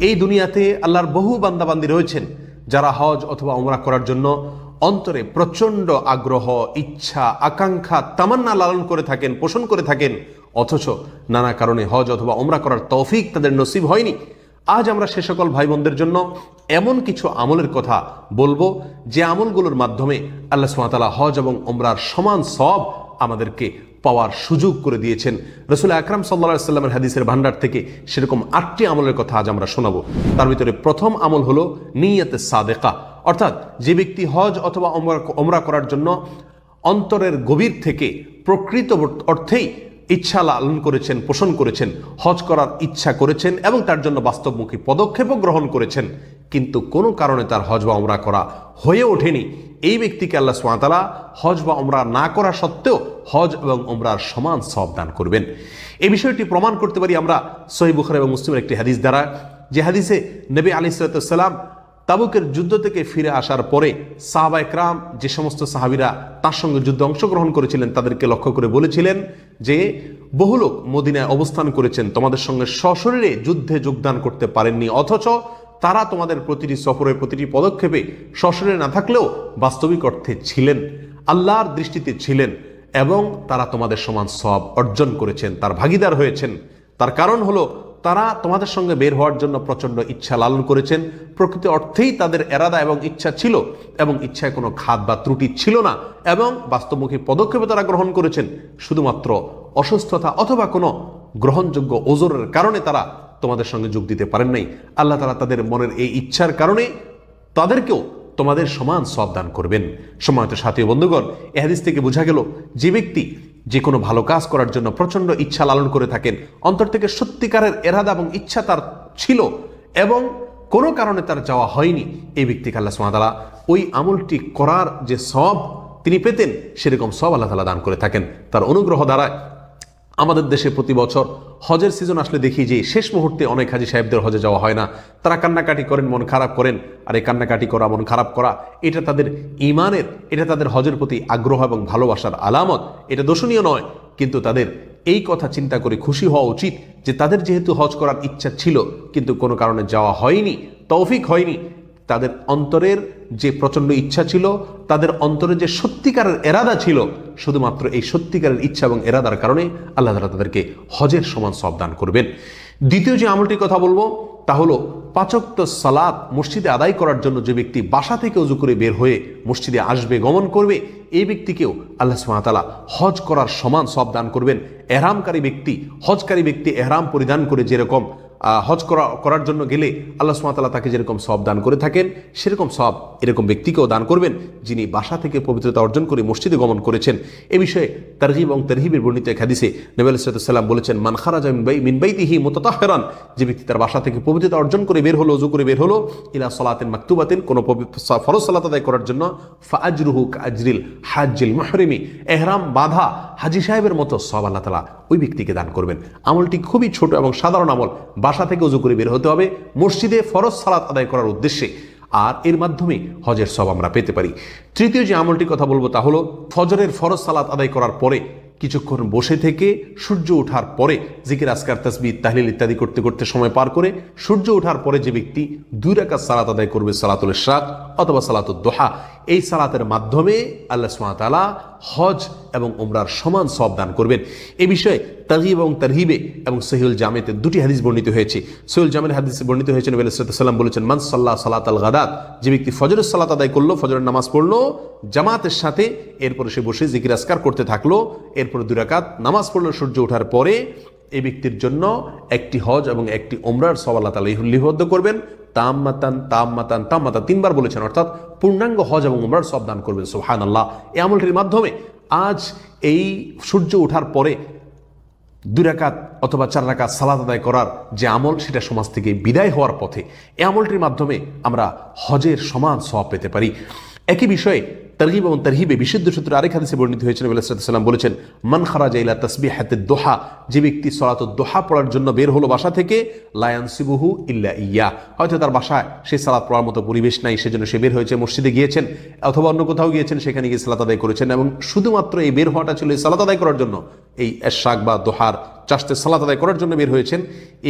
এই দুনিয়াতে আল্লাহর বহু বান্দাবান্দি রয়েছেন যারা হজ অথবা উমরা করার জন্য অন্তরে প্রচণ্ড আগ্রহ, ইচ্ছা, আকাঙ্ক্ষা, তামান্না লালন করে থাকেন, পোষণ করে থাকেন, অথচ নানা কারণে হজ অথবা উমরা করার তৌফিক তাদের নসিব হয়নি। আজ আমরা সে সকল ভাই বোনদের জন্য এমন কিছু আমলের কথা বলবো যে আমলগুলোর মাধ্যমে আল্লাহ সুবহানাহু ওয়া তাআলা হজ এবং উমরার সমান সওয়াব আমাদেরকে পাওয়ার সুযোগ করে দিয়েছেন। রাসূল আকরাম সাল্লাল্লাহু আলাইহি ওয়াসাল্লামের হাদিসের ভান্ডার থেকে সেরকম 8টি আমলের কথা আজ আমরা শোনাবো। তার ভিতরে প্রথম আমল হলো নিয়তে সাদেকা, অর্থাৎ যে ব্যক্তি হজ অথবা উমরা করার জন্য অন্তরের গভীর থেকে প্রকৃত অর্থেই ইচ্ছা লালন করেছেন, পোষণ করেছেন, হজ করার ইচ্ছা করেছেন এবং তার জন্য বাস্তবমুখী পদক্ষেপও গ্রহণ করেছেন, কিন্তু কোনো কারণে তার হজ বা উমরা করা হয়ে ওঠেনি, এই ব্যক্তিকে আল্লাহ সুবহানাহু ওয়া তাআলা হজ বা উমরা না করা সত্ত্বেও হজ এবং উমরার সমান সওয়াব দান করবেন। এই বিষয়টি প্রমাণ করতে পারি আমরা সহিহ বুখারী এবং মুসলিমের একটি হাদিস দ্বারা, যে হাদিসে নবী আলাইহিস সালাতু ওয়াস সালাম তাবুকের যুদ্ধ থেকে ফিরে আসার পরে সাহাবায়ে কেরাম, যে সমস্ত সাহাবীরা তার সঙ্গে যুদ্ধে অংশগ্রহণ করেছিলেন, তাদেরকে লক্ষ্য করে বলেছিলেন যে বহু লোক মদিনায় অবস্থান করেছেন, তোমাদের সঙ্গে সশরীরে যুদ্ধে যোগদান করতে পারেননি, অথচ তারা তোমাদের প্রতিটি সফরে, প্রতিটি পদক্ষেপে সশরীরে না থাকলেও বাস্তবিক অর্থে ছিলেন, আল্লাহর দৃষ্টিতে ছিলেন এবং তারা তোমাদের সমান সওয়াব অর্জন করেছেন, তার ভাগীদার হয়েছেন। তার কারণ হলো তারা তোমাদের সঙ্গে বের হওয়ার জন্য প্রচণ্ড ইচ্ছা লালন করেছেন, প্রকৃত অর্থেই তাদের এরাদা এবং ইচ্ছা ছিল এবং ইচ্ছায় কোনো খাত বা ত্রুটি ছিল না এবং বাস্তবমুখী পদক্ষেপে তারা গ্রহণ করেছেন। শুধুমাত্র অসুস্থতা অথবা কোনো গ্রহণযোগ্য ওজরের কারণে তারা তোমাদের সঙ্গে যোগ দিতে পারেন নাই। আল্লাহ তাআলা তাদের মনের এই ইচ্ছার কারণে তাদেরকেও তোমাদের সমান সওয়াব দান করবেন। সম্মানিত সাথী ও বন্ধুগণ, এই হাদিস থেকে বোঝা গেল যে ব্যক্তি যে কোনো ভালো কাজ করার জন্য প্রচণ্ড ইচ্ছা লালন করে থাকেন, অন্তর থেকে সত্যিকারের এরাদা এবং ইচ্ছা তার ছিল এবং কোনো কারণে তার যাওয়া হয়নি, এই ব্যক্তিকে আল্লাহ সুবহানাহু ওয়া তাআলা ওই আমলটি করার যে সওয়াব তিনি পেতেন সেরকম সওয়াব আল্লাহ তাআলা দান করে থাকেন। তার অনুগ্রহ দ্বারা আমাদের দেশে প্রতি বছর হজের সিজন আসলে দেখি যে শেষ মুহূর্তে অনেক হাজী সাহেবদের হজে যাওয়া হয় না, তারা কান্নাকাটি করেন, মন খারাপ করেন। আর এই কান্নাকাটি করা, মন খারাপ করা, এটা তাদের ঈমানের, এটা তাদের হজের প্রতি আগ্রহ এবং ভালোবাসার আলামত, এটা দোষণীয় নয়। কিন্তু তাদের এই কথা চিন্তা করে খুশি হওয়া উচিত যে তাদের যেহেতু হজ করার ইচ্ছা ছিল কিন্তু কোনো কারণে যাওয়া হয়নি, তৌফিক হয়নি, তাদের অন্তরের যে প্রচণ্ড ইচ্ছা ছিল, তাদের অন্তরে যে সত্যিকারের এরাদা ছিল, শুধুমাত্র এই সত্যিকারের ইচ্ছা এবং এরাদার কারণে আল্লাহ তাআলা তাদেরকে হজের সমান সওয়াব দান করবেন। দ্বিতীয় যে আমলটির কথা বলবো তা হলো 5 ওয়াক্ত সালাত মসজিদে আদায় করার জন্য যে ব্যক্তি বাসা থেকে ওযু করে বের হয়ে মসজিদে আসবে, গমন করবে, এই ব্যক্তিকেও আল্লাহ সুবহানাহু ওয়া তাআলা হজ করার সমান সওয়াব দান করবেন। এহরামকারী ব্যক্তি, হজকারী ব্যক্তি এহরাম পরিধান করে যেরকম হজ করার জন্য গেলে আল্লাহ সুবহানাহু ওয়া তাআলা তাকে যেরকম সওয়াব দান করে থাকেন, সেরকম সওয়াব এরকম ব্যক্তিকেও দান করবেন যিনি বাসা থেকে পবিত্রতা অর্জন করে মসজিদে গমন করেছেন। এ বিষয়ে তারগীব এবং তারহিবের বর্ণিত এক হাদিসে নবী আলাইহিস সালাম বলেছেন, মান খারাজা মিন বাইতিহি মুতাতাহহিরান, যে ব্যক্তি তার বাসা থেকে পবিত্রতা অর্জন করে বের হলো, ওযু করে বের হলো, ইলা সালাতিন মাকতুবাতিন, কোন ফরজ সালাত আদায় করার জন্য, ফাআজরুহু কাআজরিল হাজ্জিল মুহরিমি, ইহরাম বাঁধা হাজী সাহেবের মতো সওয়াব আল্লাহ তাআলা ওই ব্যক্তিকে দান করবেন। আমলটি খুবই ছোট এবং সাধারণ আমল, বাসা থেকে ওযু করে বের হতে হবে মসজিদে ফরজ সালাত আদায় করার উদ্দেশ্যে, আর এর মাধ্যমে হজের সওয়াব আমরা পেতে পারি। তৃতীয় যে আমলটির কথা বলবো তা হলো ফজরের ফরজ সালাত আদায় করার পরে কিছুক্ষণ বসে থেকে সূর্য ওঠার পরে জিকির, আজকার, তাসবিহ, তাহলিল ইত্যাদি করতে করতে সময় পার করে সূর্য ওঠার পরে যে ব্যক্তি 2 রাকাত সালাত আদায় করবে, সালাতুল ইশরাক অথবা সালাতুদ দুহা, এই সালাতের মাধ্যমে আল্লাহ সুবহানাহু ওয়া তাআলা হজ এবং উমরার সমান সওয়াব দান করবেন। এই বিষয়ে তারগীব এবং তারহিবে এবং সহিহুল জামিতে 2টি হাদিস বর্ণিত হয়েছে। সহিহুল জামির হাদিসে বর্ণিত হয়েছে নবী আলাইহিস সালাম বলেছেন, মান সাল্লা সালাতাল গাদাত, যে ব্যক্তি ফজরের সালাত আদায় করলো, ফজরের নামাজ পড়লো জামাতের সাথে, এরপরে সে বসে জিকির আজকার করতে থাকলো, এরপরে 2 রাকাত নামাজ পড়লো সূর্য ওঠার পরে, এই ব্যক্তির জন্য একটি হজ এবং একটি উমরার সওয়াব আল্লাহ তাআলা লিপিবদ্ধ করবেন। তাম্মাতান তাম্মাতান তাম্মাতান 3 বার বলেছেন, অর্থাৎ পূর্ণাঙ্গ হজ এবং উমরার সওয়াব দান করবেন। সুবহানাল্লাহ। এই আমলটির মাধ্যমে আজ এই সূর্য ওঠার পরে 2 রাকাত অথবা 4 রাকাত সালাত আদায় করার যে আমল, সেটা সমাজ থেকে বিদায় হওয়ার পথে এই আমলটির মাধ্যমে আমরা হজের সমান সওয়াব পেতে পারি। একই বিষয়ে তারগীব এবং তারহিবে বিশুদ্ধ সূত্রে আরেক হাদিসে বর্ণিত হয়েছে, নবী আলাইহিস সালাম বলেছেন, মান খারাজা ইলা তাসবিহাতিদ দুহা, যে ব্যক্তি সালাতুদ দুহা পড়ার জন্য বের হলো বাসা থেকে, লা ইয়ানসিবুহু ইল্লা ইয়া, হয়তো তার বাসায় সেই সালাত পড়ার মতো পরিবেশ নাই, সেজন্য সে বের হয়েছে, মসজিদে গিয়েছেন অথবা অন্য কোথাও গিয়েছেন, সেখানে গিয়ে সালাত আদায় করেছেন এবং শুধুমাত্র এই বের হওয়াটা ছিল এই সালাত আদায় করার জন্য, এই এশরাক বা দোহার চাষতে সালাত আদায় করার জন্য বের হয়েছেন,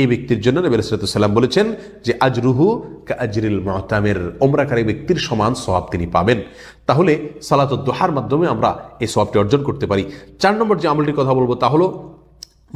এই ব্যক্তির জন্য নবী আলাইহিস সালাম বলেছেন যে আজরুহু কা আজরিল মুতামির, ওমরাকারী ব্যক্তির সমান সওয়াব তিনি পাবেন। তাহলে সালাতুদ দোহার মাধ্যমে আমরা এই সওয়াবটি অর্জন করতে পারি। 4 নম্বর যে আমলটির কথা বলবো তা হলো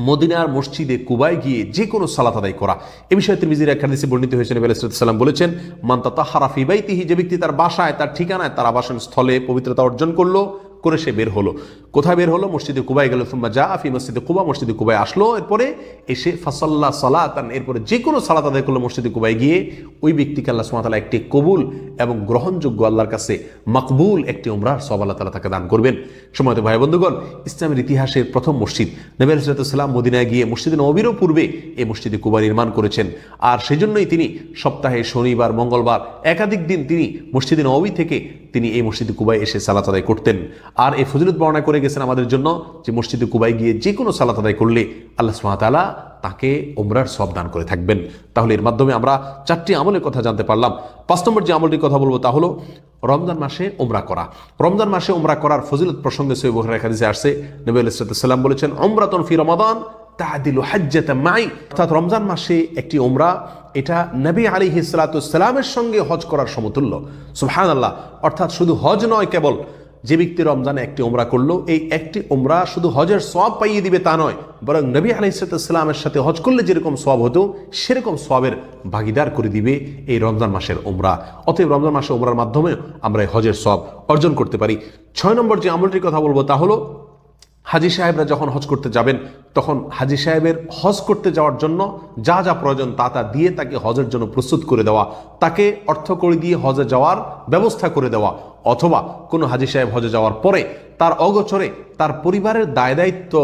মদিনার মসজিদে কুবায় গিয়ে যে কোনো সালাত আদায় করা। এ বিষয়ে তিরমিজির এক হাদিসে বর্ণিত হয়েছে, নবী আলাইহিস সালাম বলেছেন মান তাতাহহারা ফি বাইতিহি, যে ব্যক্তি তার বাসায়, তার ঠিকানায়, তার আবাসন স্থলে পবিত্রতা অর্জন করলো, করে সে বের হলো। কোথায় বের হলো? মসজিদে কুবায় গেল। সুম্মা জা ফি মসজিদে কুবা, মসজিদে কুবায় আসলো, এরপরে এসে ফাসাল্লা সালাতান, এরপরে যে কোনো সালাত আদায় করলো মসজিদে কুবায় গিয়ে, ওই ব্যক্তিকে আল্লাহ সুবহানাহু ওয়া তাআলা একটি কবুল এবং গ্রহণযোগ্য, আল্লাহর কাছে মকবুল একটি উমরার সওয়াব আল্লাহ তাআলা তাকে দান করবেন। সময়ত ভাই বন্ধুগণ, ইসলামের ইতিহাসের প্রথম মসজিদ নবী আলাইহিস সালাম মদিনায় গিয়ে মসজিদে নববীরও পূর্বে এই মসজিদে কুবা নির্মাণ করেছেন। আর সেজন্যই তিনি সপ্তাহে শনিবার, মঙ্গলবার একাধিক দিন তিনি মসজিদে নববী থেকে তিনি এই মসজিদে কুবায় এসে সালাত আদায় করতেন। আর এই ফজিলত বর্ণনা করে গেছেন আমাদের জন্য যে মসজিদে কুবায় গিয়ে যে কোনো সালাত আদায় করলে আল্লাহ সুবহানাহু ওয়া তাআলা তাকে উমরার সওয়াব দান করে থাকবেন। তাহলে এর মাধ্যমে আমরা 4টি আমলের কথা জানতে পারলাম। 5 নম্বর যে আমলটির কথা বলবো তা হলো রমজান মাসে উমরা করা। রমজান মাসে উমরা করার ফজিলত প্রসঙ্গে সহিহ বুখারীর হাদিসে আসছে, নবী আলাইহিস সালাম বলেছেন উমরাতুন ফি রমাদান তা'দিলু হাজ্জাতাম মাই, অর্থাৎ রমজান মাসে একটি উমরা, এটা নবী আলাইহিস সালামের সঙ্গে হজ করার সমতুল্য। সুবহানাল্লাহ। অর্থাৎ শুধু হজ নয়, কেবল যে ব্যক্তি রমজানে একটি উমরা করলো, এই একটি উমরা শুধু হজের সওয়াব পাইয়ে দিবে তা নয়, বরং নবী আলাইহিস সালামের সাথে হজ করলে যেরকম সওয়াব হতো সেরকম সওয়াবের ভাগিদার করে দিবে এই রমজান মাসের উমরা। অতএব রমজান মাসের উমরার মাধ্যমে আমরা এই হজের সওয়াব অর্জন করতে পারি। 6 নম্বর যে আমলটির কথা বলবো তা হলো হাজী সাহেবরা যখন হজ করতে যাবেন, তখন হাজী সাহেবের হজ করতে যাওয়ার জন্য যা যা প্রয়োজন তা তা দিয়ে তাকে হজের জন্য প্রস্তুত করে দেওয়া, তাকে অর্থ করে দিয়ে হজে যাওয়ার ব্যবস্থা করে দেওয়া, অথবা কোনো হাজী সাহেব হজে যাওয়ার পরে তার অগোচরে তার পরিবারের দায় দায়িত্ব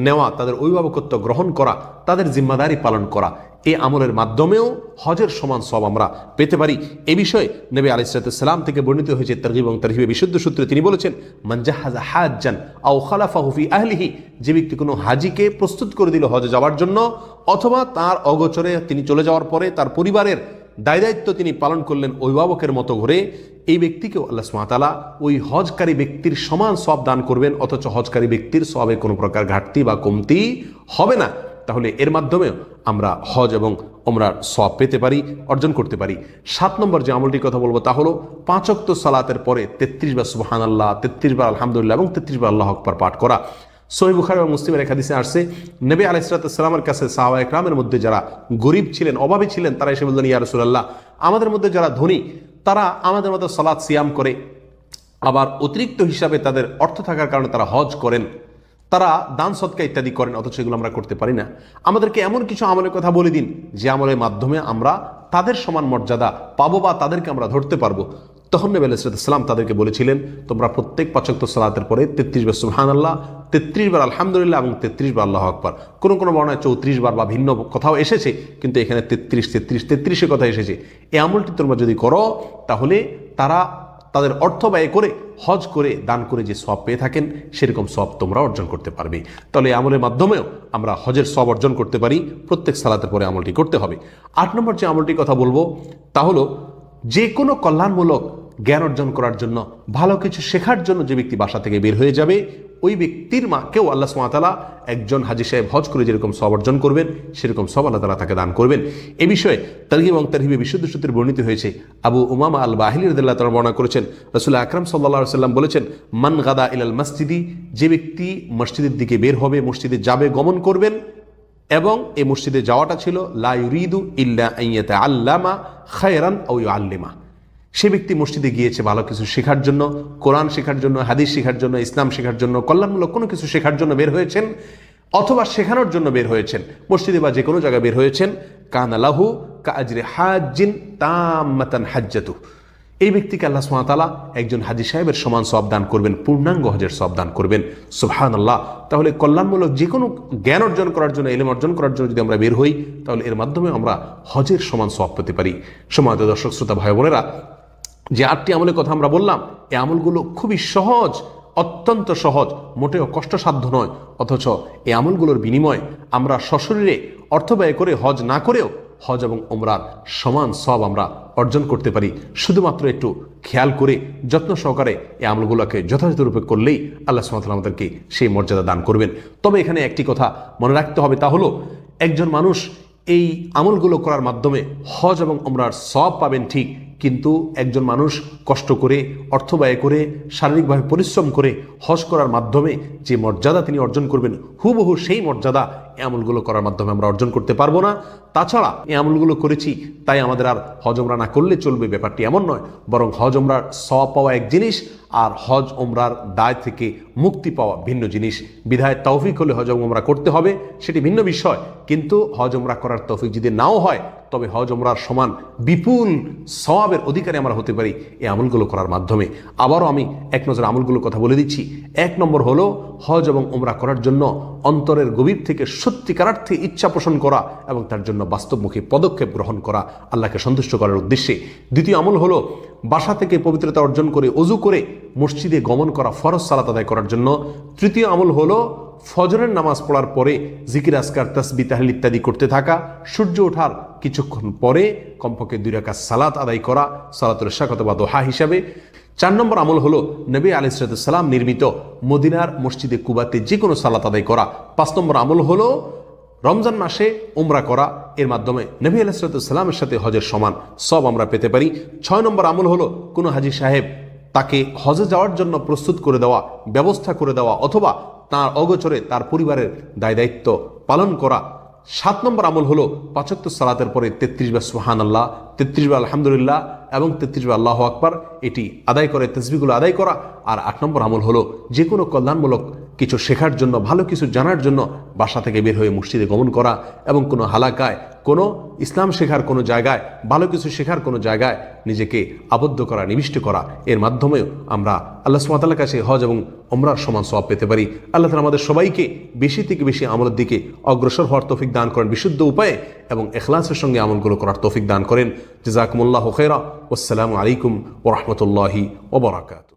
নেওয়া, তাদের অভিভাবকত্ব গ্রহণ করা, তাদের জিম্মাদারি পালন করা, এই আমলের মাধ্যমেও হজের সমান সওয়াব আমরা পেতে পারি। এ বিষয়ে নবী আলাইহিস সালাম থেকে বর্ণিত হয়েছে তারগীব এবং তারহিবে বিশুদ্ধ সূত্রে, তিনি বলেছেন মান জাহাজা হাজ্জান আও খালাফাহু ফি আহলিহি, যে ব্যক্তি কোনো হাজীকে প্রস্তুত করে দিল হজে যাওয়ার জন্য, অথবা তার অগোচরে তিনি চলে যাওয়ার পরে তার পরিবারের দায় দায়িত্ব তিনি পালন করলেন অভিভাবকের মতো ঘরে, এই ব্যক্তিকেও আল্লাহ সুবহানাহু ওয়া তাআলা ওই হজকারী ব্যক্তির সমান সওয়াব দান করবেন, অথচ হজকারী ব্যক্তির সওয়াবে কোনো প্রকার ঘাটতি বা কমতি হবে না। তাহলে এর মাধ্যমে আমরা হজ এবং উমরার সওয়াব পেতে পারি, অর্জন করতে পারি। 7 নম্বর যে আমলটির কথা বলবো তা হলো 5 ওয়াক্ত সালাতের পরে 33 বার সুবহানাল্লাহ, 33 বার আলহামদুলিল্লাহ এবং 33 বার আল্লাহু আকবার পাঠ করা। সহিহ বুখারী এবং মুসলিমের এক হাদিসে আসছে, নবী আলাইহিস সালামের কাছে সাহাবায়ে কেরামের মধ্যে যারা গরীব ছিলেন, অভাবী ছিলেন, তারা এসে বললেন ইয়া রাসূলুল্লাহ, আমাদের মধ্যে যারা ধনী তারা আমাদের মতো সালাত সিয়াম করে, আবার অতিরিক্ত হিসাবে তাদের অর্থ থাকার কারণে তারা হজ করেন, তারা দান সদকা ইত্যাদি করেন, অথচ এগুলো আমরা করতে পারি না। আমাদেরকে এমন কিছু আমলের কথা বলে দিন যে আমলের মাধ্যমে আমরা তাদের সমান মর্যাদা পাবো বা তাদেরকে আমরা ধরতে পারবো। তখন নবী আলাইহিস সালাম তাদেরকে বলেছিলেন, তোমরা প্রত্যেক 5 ওয়াক্ত সালাতের পরে 33 বার সুবহানাল্লাহ, 33 বার আলহামদুলিল্লাহ এবং 33 বার আল্লাহু আকবার। কোন কোন বর্ণনায় 34 বার বা ভিন্ন কথাও এসেছে, কিন্তু এখানে 33 কথা এসেছে। এই আমলটি তোমরা যদি করো, তাহলে তারা তাদের অর্থ ব্যয় করে হজ করে দান করে যে সওয়াব পেয়ে থাকেন সেরকম সওয়াব তোমরা অর্জন করতে পারবে। তাহলে এই আমলের মাধ্যমেও আমরা হজের সওয়াব অর্জন করতে পারি। প্রত্যেক সালাতের পরে আমলটি করতে হবে। 8 নম্বর যে আমলটির কথা বলবো তা হলো যে কোনো কল্যাণমূলক জ্ঞান অর্জন করার জন্য, ভালো কিছু শেখার জন্য যে ব্যক্তি বাসা থেকে বের হয়ে যাবে, ওই ব্যক্তির মাকেও আল্লাহ সুবহানাহু ওয়া তাআলা একজন হাজী সাহেব হজ করে যেরকম সওয়াব অর্জন করবেন সেরকম সওয়াব আল্লাহ তাআলা তাকে দান করবেন। এ বিষয়ে তারগীব এবং তারহিবে বিশুদ্ধ সূত্রে বর্ণিত হয়েছে। আবু উমামা আল বাহিলি রাদিয়াল্লাহু তাআলা বর্ণনা করেছেন, রাসূল আকরাম সাল্লাল্লাহু আলাইহি ওয়াসাল্লাম বলেছেন, মান গাদা ইলাল মসজিদি, যে ব্যক্তি মসজিদের দিকে বের হবে, মসজিদে যাবে, গমন করবেন, এবং এই মসজিদে যাওয়াটা ছিল লা ইউরিদু ইল্লা আন ইয়াতাআল্লামা খায়রান আও ইউআল্লিমা, সে ব্যক্তি মসজিদে গিয়েছে ভালো কিছু শেখার জন্য, কোরআন শেখার জন্য, হাদিস শেখার জন্য, ইসলাম শেখার জন্য, কল্যাণমূলক কোনো কিছু শেখার জন্য বের হয়েছেন, অথবা শেখানোর জন্য বের হয়েছেন, মসজিদে বা যে কোনো জায়গায় বের হয়েছেন, কানা লাহু কাআজরি হাজ্জিন তাম্মাতান হাজ্জাতু, এই ব্যক্তিকে আল্লাহ সুবহানাহু ওয়া তাআলা একজন হাজী সাহেবের সমান সওয়াব দান করবেন, পূর্ণাঙ্গ হজের সওয়াব দান করবেন। সুবহানাল্লাহ। তাহলে কল্যাণমূলক যে কোনো জ্ঞান অর্জন করার জন্য, ইলম অর্জন করার জন্য যদি আমরা বের হই, তাহলে এর মাধ্যমে আমরা হজের সমান সওয়াব পেতে পারি। সম্মানিত দর্শক শ্রোতা ভাই বোনেরা, যে 8টি আমলের কথা আমরা বললাম, এই আমলগুলো খুবই সহজ, অত্যন্ত সহজ, মোটেও কষ্টসাধ্য নয়, অথচ এই আমলগুলোর বিনিময়ে আমরা সশরীরে অর্থ ব্যয় করে হজ না করেও হজ এবং ওমরার সমান সওয়াব আমরা অর্জন করতে পারি। শুধুমাত্র একটু খেয়াল করে যত্ন সহকারে এই আমলগুলোকে যথাযথরূপে করলেই আল্লাহ সুবহানাহু ওয়া তাআলা আমাদেরকে সেই মর্যাদা দান করবেন। তবে এখানে একটি কথা মনে রাখতে হবে, তা হলো একজন মানুষ এই আমলগুলো করার মাধ্যমে হজ এবং ওমরার সওয়াব পাবেন ঠিক, কিন্তু একজন মানুষ কষ্ট করে, অর্থ ব্যয় করে, শারীরিকভাবে পরিশ্রম করে হজ করার মাধ্যমে যে মর্যাদা তিনি অর্জন করবেন, হুবহু সেই মর্যাদা এই আমলগুলো করার মাধ্যমে আমরা অর্জন করতে পারবো না। তাছাড়া এই আমলগুলো করেছি তাই আমাদের আর হজ ওমরা না করলে চলবে, ব্যাপারটি এমন নয়। বরং হজ ওমরার সওয়াব পাওয়া এক জিনিস, আর হজ ওমরার দায় থেকে মুক্তি পাওয়া ভিন্ন জিনিস। বিধায় তৌফিক হলে হজ ওমরা করতে হবে, সেটি ভিন্ন বিষয়। কিন্তু হজ ওমরা করার তৌফিক যদি নাও হয়, তবে হজ ওমরার সমান বিপুল সওয়াবের অধিকারী আমরা হতে পারি এই আমলগুলো করার মাধ্যমে। আবারও আমি এক নজর আমলগুলোর কথা বলে দিচ্ছি। 1 নম্বর হলো হজ এবং ওমরা করার জন্য অন্তরের গভীর থেকে সত্যিকারার্থে ইচ্ছা পোষণ করা এবং তার জন্য বাস্তবমুখী পদক্ষেপ গ্রহণ করা আল্লাহকে সন্তুষ্ট করার উদ্দেশ্যে। দ্বিতীয় আমল হলো বাসা থেকে পবিত্রতা অর্জন করে ওযু করে মসজিদে গমন করা, ফরজ সালাত আদায় করার জন্য। তৃতীয় আমল হলো ফজরের নামাজ পড়ার পরে জিকির আজকার, তাসবিহ, তাহলিল ইত্যাদি করতে থাকা। সূর্য ওঠার কিছুক্ষণ পরে কমপক্ষে 2 রাকাত সালাত আদায় করা, সালাতুল ইশা অথবা দোহা হিসাবে। 4 নম্বর আমল হলো নবী আলাইহিস সালাম নির্মিত মদিনার মসজিদে কুবাতে যে কোনো সালাত আদায় করা। 5 নম্বর আমল হলো রমজান মাসে উমরা করা, এর মাধ্যমে নবী আলাইহিস সালামের সাথে হজের সমান সব আমরা পেতে পারি। 6 নম্বর আমল হলো কোনো হাজী সাহেব তাকে হজে যাওয়ার জন্য প্রস্তুত করে দেওয়া, ব্যবস্থা করে দেওয়া, অথবা তার অগোচরে তার পরিবারের দায় দায়িত্ব পালন করা। 7 নম্বর আমল হলো 5 ওয়াক্ত সালাতের পরে 33 বার সুবহানাল্লাহ, 33 বার আলহামদুলিল্লাহ এবং 33 বার আল্লাহু আকবার এটি আদায় করে তাসবিহগুলো আদায় করা। আর 8 নম্বর আমল হলো যে কোনো কল্যাণমূলক কিছু শেখার জন্য, ভালো কিছু জানার জন্য বাসা থেকে বের হয়ে মসজিদে গমন করা এবং কোনো হালাকায়, কোনো ইসলাম শেখার কোনো জায়গায়, ভালো কিছু শেখার কোনো জায়গায় নিজেকে আবদ্ধ করা, নিবিষ্ট করা। এর মাধ্যমেও আমরা আল্লাহ সুবহানাহু ওয়া তাআলার কাছে হজ এবং ওমরার সমান সওয়াব পেতে পারি। আল্লাহ তাআলা আমাদের সবাইকে বেশি থেকে বেশি আমলের দিকে অগ্রসর হওয়ার তৌফিক দান করেন বিশুদ্ধ উপায়ে, এবং ইখলাসের সঙ্গে আমলগুলো করার তৌফিক দান করেন। জাযাকুমুল্লাহু খায়রা। ওয়াসসালামু আলাইকুম ওয়া রাহমাতুল্লাহি ওয়া বারাকাতুহু।